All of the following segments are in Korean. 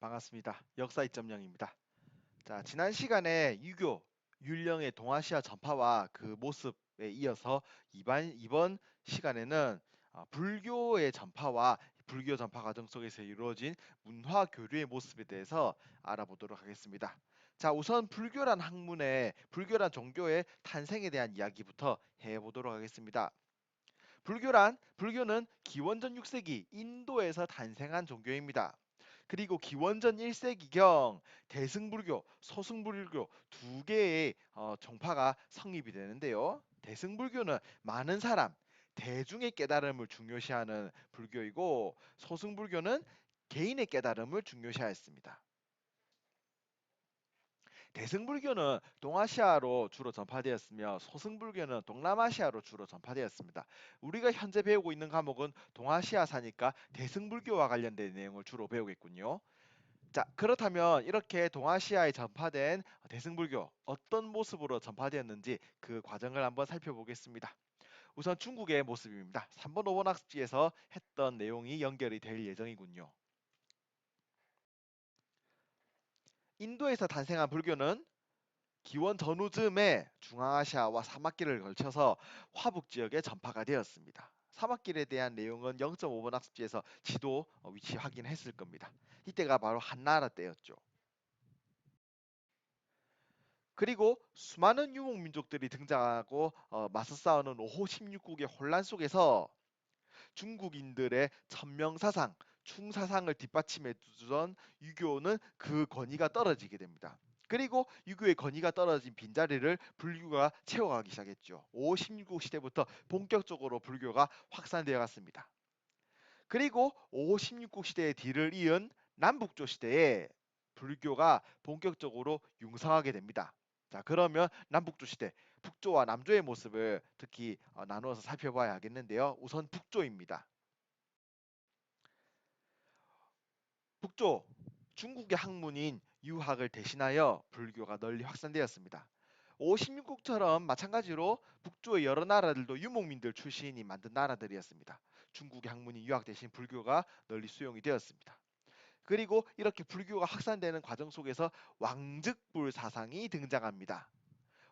반갑습니다. 역사 2.0입니다. 자, 지난 시간에 유교, 율령의 동아시아 전파와 그 모습에 이어서 이번 시간에는 불교의 전파와 불교 전파 과정 속에서 이루어진 문화 교류의 모습에 대해서 알아보도록 하겠습니다. 자, 우선 불교란 종교의 탄생에 대한 이야기부터 해보도록 하겠습니다. 불교는 기원전 6세기 인도에서 탄생한 종교입니다. 그리고 기원전 1세기경 대승불교, 소승불교 두 개의 종파가 성립이 되는데요. 대승불교는 많은 사람, 대중의 깨달음을 중요시하는 불교이고 소승불교는 개인의 깨달음을 중요시하였습니다. 대승불교는 동아시아로 주로 전파되었으며 소승불교는 동남아시아로 주로 전파되었습니다. 우리가 현재 배우고 있는 과목은 동아시아사니까 대승불교와 관련된 내용을 주로 배우겠군요. 자, 그렇다면 이렇게 동아시아에 전파된 대승불교 어떤 모습으로 전파되었는지 그 과정을 한번 살펴보겠습니다. 우선 중국의 모습입니다. 3번, 5번 학습지에서 했던 내용이 연결이 될 예정이군요. 인도에서 탄생한 불교는 기원 전후쯤에 중앙아시아와 사막길을 걸쳐서 화북 지역에 전파가 되었습니다. 사막길에 대한 내용은 0.5번 학습지에서 지도 위치 확인했을 겁니다. 이때가 바로 한나라 때였죠. 그리고 수많은 유목민족들이 등장하고 맞서 싸우는 5호 16국의 혼란 속에서 중국인들의 천명사상, 충사상을 뒷받침해 두던 유교는 그 권위가 떨어지게 됩니다. 그리고 유교의 권위가 떨어진 빈자리를 불교가 채워가기 시작했죠. 5, 16국 시대부터 본격적으로 불교가 확산되어 갔습니다. 그리고 5, 16국 시대의 뒤를 이은 남북조 시대에 불교가 본격적으로 융성하게 됩니다. 자, 그러면 남북조 시대, 북조와 남조의 모습을 특히 나누어서 살펴봐야 하겠는데요. 우선 북조입니다. 북조, 중국의 학문인 유학을 대신하여 불교가 널리 확산되었습니다. 56국처럼 마찬가지로 북조의 여러 나라들도 유목민들 출신이 만든 나라들이었습니다. 중국의 학문인 유학 대신 불교가 널리 수용이 되었습니다. 그리고 이렇게 불교가 확산되는 과정 속에서 왕즉불 사상이 등장합니다.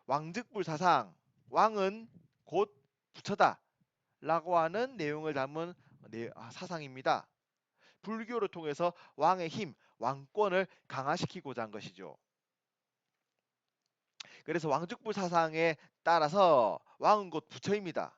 왕즉불 사상, 왕은 곧 부처다 라고 하는 내용을 담은 사상입니다. 불교를 통해서 왕의 힘, 왕권을 강화시키고자 한 것이죠. 그래서 왕족부 사상에 따라서 왕은 곧 부처입니다.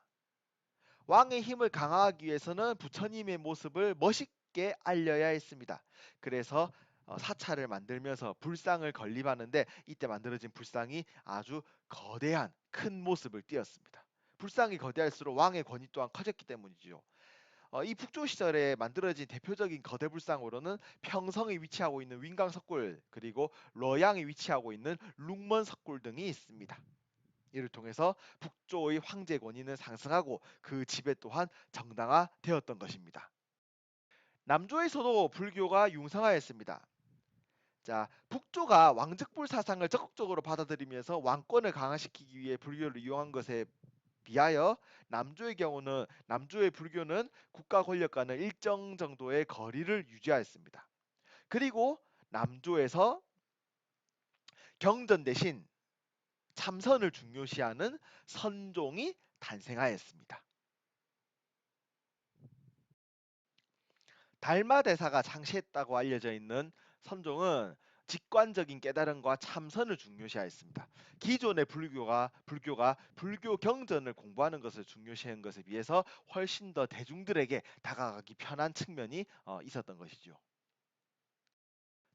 왕의 힘을 강화하기 위해서는 부처님의 모습을 멋있게 알려야 했습니다. 그래서 사찰을 만들면서 불상을 건립하는데 이때 만들어진 불상이 아주 거대한 큰 모습을 띄었습니다. 불상이 거대할수록 왕의 권위 또한 커졌기 때문이죠. 이 북조 시절에 만들어진 대표적인 거대 불상으로는 평성에 위치하고 있는 윈강석굴 그리고 러양에 위치하고 있는 룽먼석굴 등이 있습니다. 이를 통해서 북조의 황제 권위는 상승하고 그 지배 또한 정당화되었던 것입니다. 남조에서도 불교가 융성하였습니다. 자, 북조가 왕즉불 사상을 적극적으로 받아들이면서 왕권을 강화시키기 위해 불교를 이용한 것에 비하여 남조의 불교는 국가 권력과는 일정 정도의 거리를 유지하였습니다. 그리고 남조에서 경전 대신 참선을 중요시하는 선종이 탄생하였습니다. 달마대사가 창시했다고 알려져 있는 선종은 직관적인 깨달음과 참선을 중요시하였습니다. 기존의 불교가 불교 경전을 공부하는 것을 중요시한 것에 비해서 훨씬 더 대중들에게 다가가기 편한 측면이 있었던 것이죠.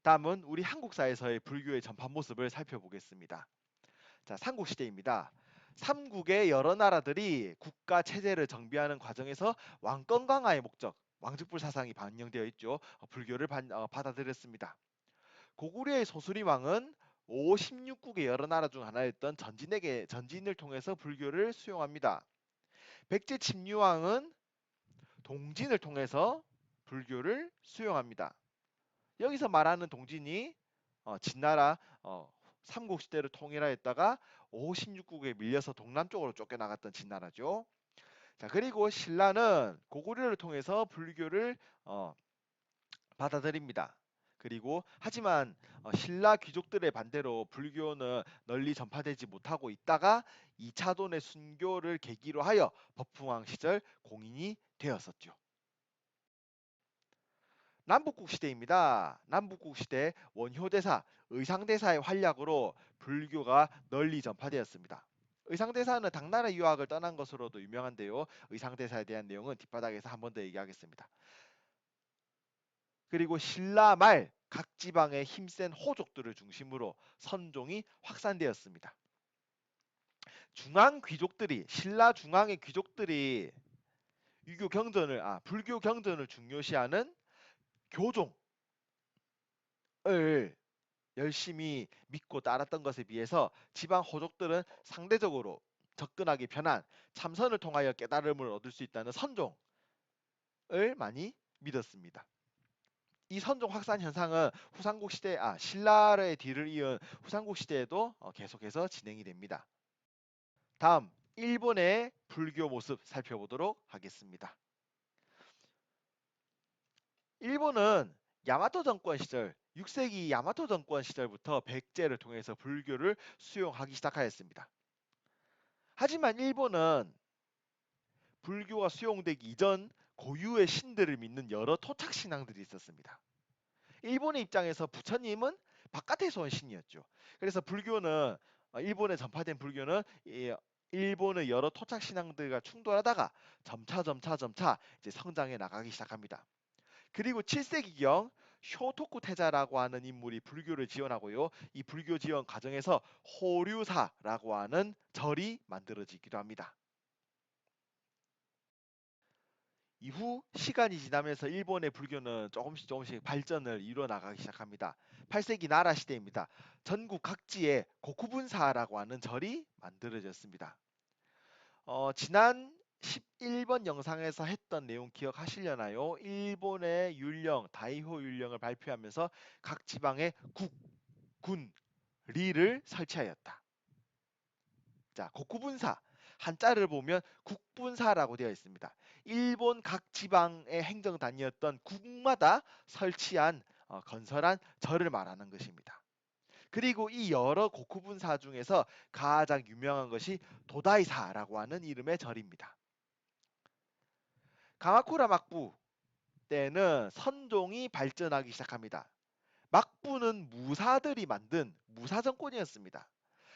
다음은 우리 한국 사에서의 불교의 전파 모습을 살펴보겠습니다. 자, 삼국시대입니다. 삼국의 여러 나라들이 국가 체제를 정비하는 과정에서 왕권 강화의 목적, 왕족불 사상이 반영되어 있죠. 불교를 받아들였습니다. 고구려의 소수리 왕은 5, 16국의 여러 나라 중 하나였던 전진을 통해서 불교를 수용합니다. 백제 침류왕은 동진을 통해서 불교를 수용합니다. 여기서 말하는 동진이 진나라 삼국시대를 통일하였다가 5, 16국에 밀려서 동남쪽으로 쫓겨나갔던 진나라죠. 자, 그리고 신라는 고구려를 통해서 불교를 받아들입니다. 그리고 하지만 신라 귀족들의 반대로 불교는 널리 전파되지 못하고 있다가 2차돈의 순교를 계기로 하여 법흥왕 시절 공인이 되었었죠. 남북국 시대입니다. 남북국 시대 원효대사, 의상대사의 활약으로 불교가 널리 전파되었습니다. 의상대사는 당나라 유학을 떠난 것으로도 유명한데요. 의상대사에 대한 내용은 뒷바닥에서 한 번 더 얘기하겠습니다. 그리고 신라 말 각 지방의 힘센 호족들을 중심으로 선종이 확산되었습니다. 중앙 귀족들이 신라 중앙의 귀족들이 불교 경전을 중요시하는 교종을 열심히 믿고 따랐던 것에 비해서 지방 호족들은 상대적으로 접근하기 편한 참선을 통하여 깨달음을 얻을 수 있다는 선종을 많이 믿었습니다. 이 선종 확산 현상은 신라의 뒤를 이은 후삼국 시대에도 계속해서 진행이 됩니다. 다음 일본의 불교 모습 살펴보도록 하겠습니다. 일본은 야마토 정권 시절 6세기 야마토 정권 시절부터 백제를 통해서 불교를 수용하기 시작하였습니다. 하지만 일본은 불교가 수용되기 이전 고유의 신들을 믿는 여러 토착 신앙들이 있었습니다. 일본의 입장에서 부처님은 바깥에서 온 신이었죠. 그래서 일본에 전파된 불교는 일본의 여러 토착 신앙들과 충돌하다가 점차 이제 성장해 나가기 시작합니다. 그리고 7세기경 쇼토쿠 태자라고 하는 인물이 불교를 지원하고요. 이 불교 지원 과정에서 호류사라고 하는 절이 만들어지기도 합니다. 이후 시간이 지나면서 일본의 불교는 조금씩 발전을 이루어 나가기 시작합니다. 8세기 나라 시대입니다. 전국 각지에 고쿠분사라고 하는 절이 만들어졌습니다. 지난 11번 영상에서 했던 내용 기억하시려나요? 일본의 율령, 다이호 율령을 발표하면서 각 지방에 국, 군, 리를 설치하였다. 자, 고쿠분사. 한자를 보면 국분사라고 되어 있습니다. 일본 각 지방의 행정단이었던 국마다 설치한 건설한 절을 말하는 것입니다. 그리고 이 여러 고쿠분사 중에서 가장 유명한 것이 도다이사라고 하는 이름의 절입니다. 가마쿠라 막부 때는 선종이 발전하기 시작합니다. 막부는 무사들이 만든 무사정권이었습니다.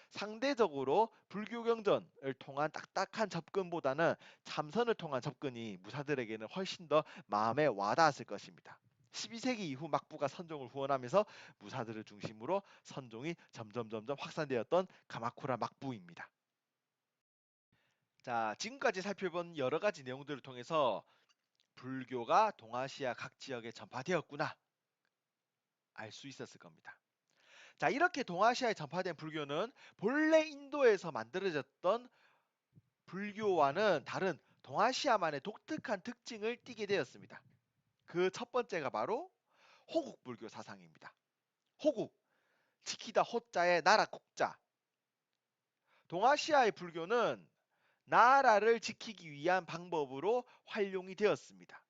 상대적으로 불교 경전을 통한 딱딱한 접근보다는 참선을 통한 접근이 무사들에게는 훨씬 더 마음에 와닿았을 것입니다. 12세기 이후 막부가 선종을 후원하면서 무사들을 중심으로 선종이 점점 확산되었던 가마쿠라 막부입니다. 자, 지금까지 살펴본 여러 가지 내용들을 통해서 불교가 동아시아 각 지역에 전파되었구나 알 수 있었을 겁니다. 자, 이렇게 동아시아에 전파된 불교는 본래 인도에서 만들어졌던 불교와는 다른 동아시아만의 독특한 특징을 띠게 되었습니다. 그 첫 번째가 바로 호국불교 사상입니다. 호국, 지키다 호자의 나라 국자. 동아시아의 불교는 나라를 지키기 위한 방법으로 활용이 되었습니다.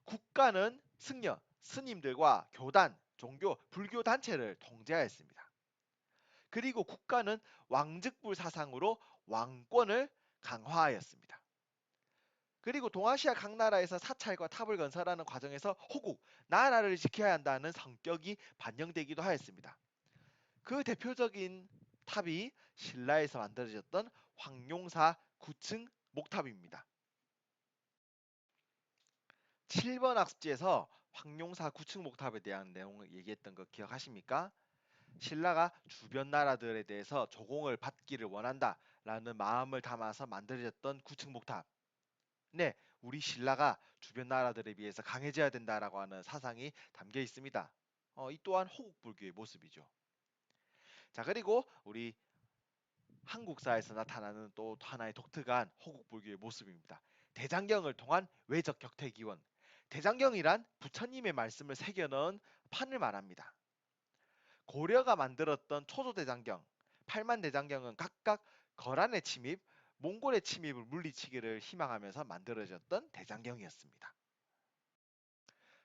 국가는 승려, 스님들과 교단, 종교, 불교 단체를 통제하였습니다. 그리고 국가는 왕즉불 사상으로 왕권을 강화하였습니다. 그리고 동아시아 각 나라에서 사찰과 탑을 건설하는 과정에서 호국, 나라를 지켜야 한다는 성격이 반영되기도 하였습니다. 그 대표적인 탑이 신라에서 만들어졌던 황룡사 9층 목탑입니다. 7번 학습지에서 황룡사 9층 목탑에 대한 내용을 얘기했던 거 기억하십니까? 신라가 주변 나라들에 대해서 조공을 받기를 원한다라는 마음을 담아서 만들어졌던 9층 목탑. 네, 우리 신라가 주변 나라들에 비해서 강해져야 된다라고 하는 사상이 담겨 있습니다. 이 또한 호국불교의 모습이죠. 자, 그리고 우리 한국사에서 나타나는 또 하나의 독특한 호국불교의 모습입니다. 대장경을 통한 외적 격퇴 기원. 대장경이란 부처님의 말씀을 새겨넣은 판을 말합니다. 고려가 만들었던 초조대장경, 팔만대장경은 각각 거란의 침입, 몽골의 침입을 물리치기를 희망하면서 만들어졌던 대장경이었습니다.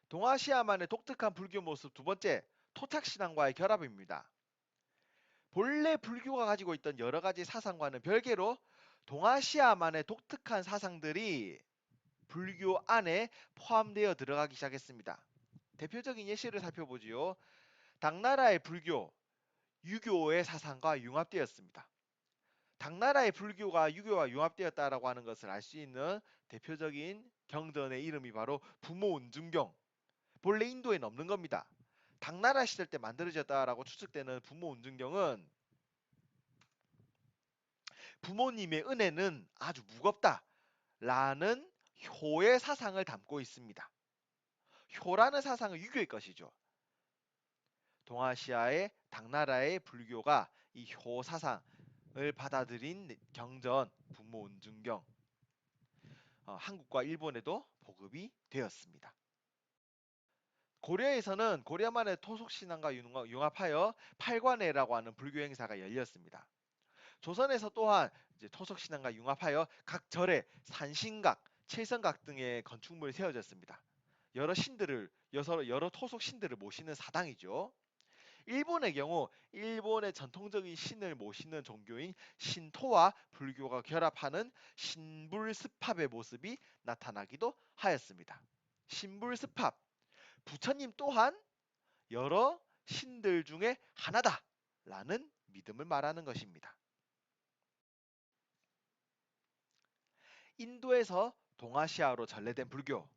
동아시아만의 독특한 불교 모습 두 번째, 토착신앙과의 결합입니다. 본래 불교가 가지고 있던 여러 가지 사상과는 별개로 동아시아만의 독특한 사상들이 불교 안에 포함되어 들어가기 시작했습니다. 대표적인 예시를 살펴보지요. 당나라의 불교, 유교의 사상과 융합되었습니다. 당나라의 불교가 유교와 융합되었다라고 하는 것을 알 수 있는 대표적인 경전의 이름이 바로 부모운중경. 본래 인도에는 없는 겁니다. 당나라 시절 때 만들어졌다라고 추측되는 부모운중경은 부모님의 은혜는 아주 무겁다라는 효의 사상을 담고 있습니다. 효라는 사상은 유교의 것이죠. 동아시아의 당나라의 불교가 이 효 사상을 받아들인 경전 부모운중경, 한국과 일본에도 보급이 되었습니다. 고려에서는 고려만의 토속신앙과 융합하여 팔관회라고 하는 불교 행사가 열렸습니다. 조선에서 또한 이제 토속신앙과 융합하여 각 절에 산신각, 칠성각 등의 건축물이 세워졌습니다. 여러 토속 신들을 모시는 사당이죠. 일본의 경우 일본의 전통적인 신을 모시는 종교인 신토와 불교가 결합하는 신불스팝의 모습이 나타나기도 하였습니다. 신불스팝, 부처님 또한 여러 신들 중에 하나다라는 믿음을 말하는 것입니다. 인도에서 동아시아로 전래된 불교,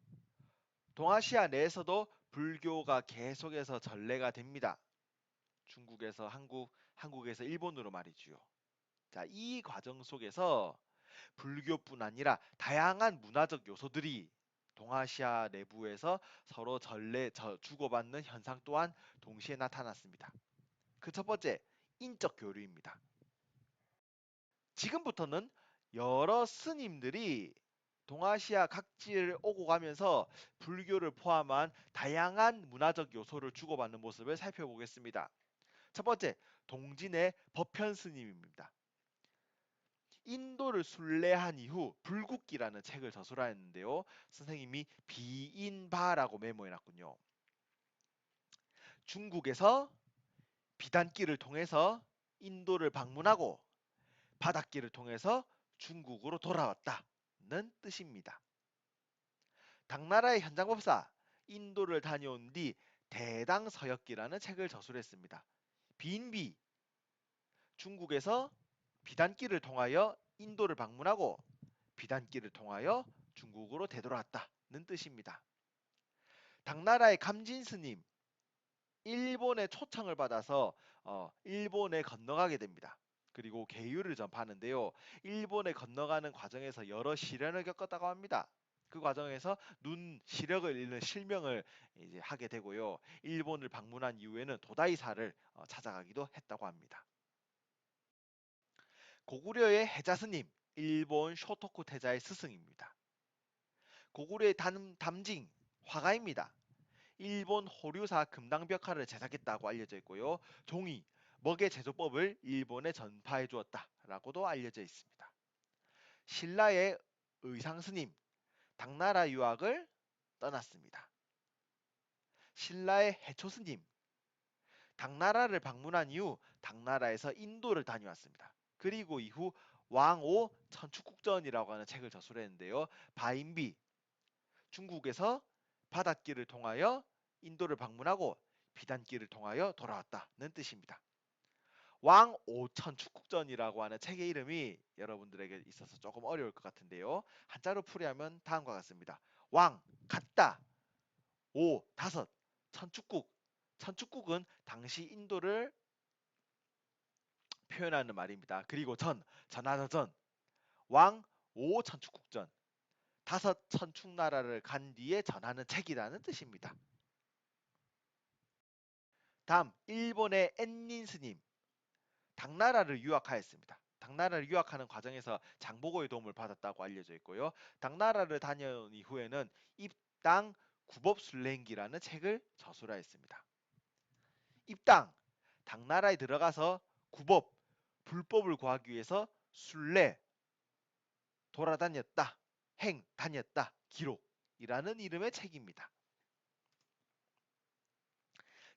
동아시아 내에서도 불교가 계속해서 전래가 됩니다. 중국에서 한국에서 일본으로 말이지요. 자, 이 과정 속에서 불교뿐 아니라 다양한 문화적 요소들이 동아시아 내부에서 서로 주고받는 현상 또한 동시에 나타났습니다. 그 첫 번째, 인적 교류입니다. 지금부터는 여러 스님들이 동아시아 각지를 오고 가면서 불교를 포함한 다양한 문화적 요소를 주고받는 모습을 살펴보겠습니다. 첫 번째, 동진의 법현 스님입니다. 인도를 순례한 이후 불국기라는 책을 저술하였는데요. 선생님이 비인바라고 메모해놨군요. 중국에서 비단길을 통해서 인도를 방문하고 바닷길을 통해서 중국으로 돌아왔다는 뜻입니다. 당나라의 현장법사, 인도를 다녀온 뒤 대당서역기라는 책을 저술했습니다. 빈비, 중국에서 비단길을 통하여 인도를 방문하고 비단길을 통하여 중국으로 되돌아왔다는 뜻입니다. 당나라의 감진스님, 일본의 초청을 받아서 일본에 건너가게 됩니다. 그리고 계율을 전파하는데요. 일본에 건너가는 과정에서 여러 시련을 겪었다고 합니다. 그 과정에서 시력을 잃는 실명을 이제 하게 되고요. 일본을 방문한 이후에는 도다이사를 찾아가기도 했다고 합니다. 고구려의 해자스님, 일본 쇼토쿠 태자의 스승입니다. 고구려의 담징, 화가입니다. 일본 호류사 금당벽화를 제작했다고 알려져 있고요. 종이, 먹의 제조법을 일본에 전파해 주었다라고도 알려져 있습니다. 신라의 의상스님, 당나라 유학을 떠났습니다. 신라의 해초스님, 당나라를 방문한 이후 당나라에서 인도를 다녀왔습니다. 그리고 이후 왕오 천축국전이라고 하는 책을 저술했는데요. 바인비, 중국에서 바닷길을 통하여 인도를 방문하고 비단길을 통하여 돌아왔다는 뜻입니다. 왕 오천 축국전이라고 하는 책의 이름이 여러분들에게 있어서 조금 어려울 것 같은데요. 한자로 풀이하면 다음과 같습니다. 왕, 같다. 오, 다섯. 천축국. 천축국은 당시 인도를 표현하는 말입니다. 그리고 전하자전. 왕 오천축국전. 다섯 천축나라를 간 뒤에 전하는 책이라는 뜻입니다. 다음 일본의 엔닌 스님, 당나라를 유학하였습니다. 당나라를 유학하는 과정에서 장보고의 도움을 받았다고 알려져 있고요. 당나라를 다녀온 이후에는 입당 구법순례기라는 책을 저술하였습니다. 입당, 당나라에 들어가서 구법, 불법을 구하기 위해서 순례, 돌아다녔다, 다녔다, 기록이라는 이름의 책입니다.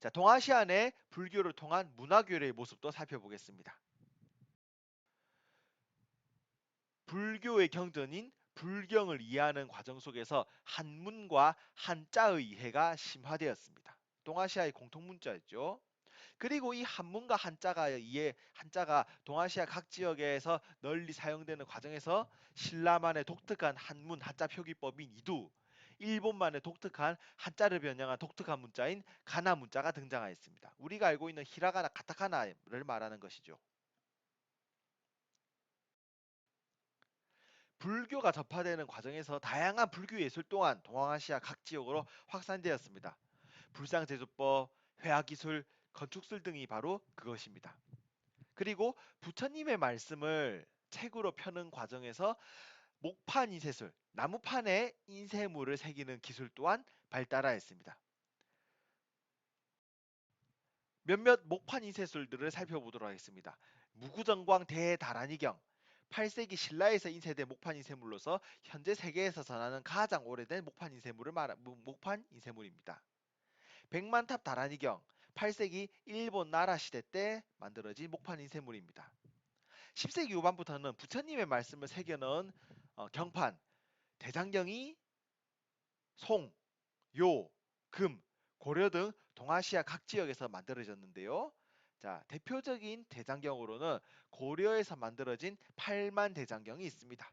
자, 동아시아 내 불교를 통한 문화교류의 모습도 살펴보겠습니다. 불교의 경전인 불경을 이해하는 과정 속에서 한문과 한자의 이해가 심화되었습니다. 동아시아의 공통 문자였죠. 그리고 이 한문과 한자가 동아시아 각 지역에서 널리 사용되는 과정에서 신라만의 독특한 한문 한자 표기법인 이두, 일본만의 독특한 한자를 변형한 독특한 문자인 가나 문자가 등장하였습니다. 우리가 알고 있는 히라가나, 카타카나를 말하는 것이죠. 불교가 접화되는 과정에서 다양한 불교 예술 또한 동아시아 각 지역으로 확산되었습니다. 불상제조법, 회화기술, 건축술 등이 바로 그것입니다. 그리고 부처님의 말씀을 책으로 펴는 과정에서 목판 인쇄술, 나무판에 인쇄물을 새기는 기술 또한 발달하였습니다. 몇몇 목판 인쇄술들을 살펴보도록 하겠습니다. 무구정광 대다란이경, 8세기 신라에서 인쇄된 목판 인쇄물로서 현재 세계에서 전하는 가장 오래된 목판 인쇄물입니다. 백만탑 다란이경, 8세기 일본 나라 시대 때 만들어진 목판 인쇄물입니다. 10세기 후반부터는 부처님의 말씀을 새겨넣은 경판, 대장경이 송, 요, 금, 고려 등 동아시아 각 지역에서 만들어졌는데요. 자, 대표적인 대장경으로는 고려에서 만들어진 8만 대장경이 있습니다.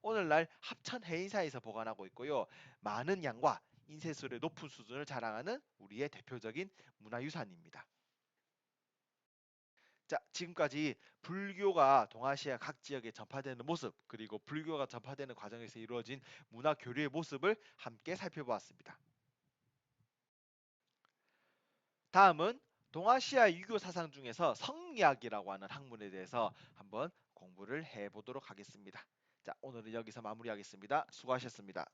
오늘날 합천 해인사에서 보관하고 있고요. 많은 양과 인쇄술의 높은 수준을 자랑하는 우리의 대표적인 문화유산입니다. 자, 지금까지 불교가 동아시아 각 지역에 전파되는 모습, 그리고 불교가 전파되는 과정에서 이루어진 문화 교류의 모습을 함께 살펴보았습니다. 다음은 동아시아 유교 사상 중에서 성리학이라고 하는 학문에 대해서 한번 공부를 해보도록 하겠습니다. 자, 오늘은 여기서 마무리하겠습니다. 수고하셨습니다.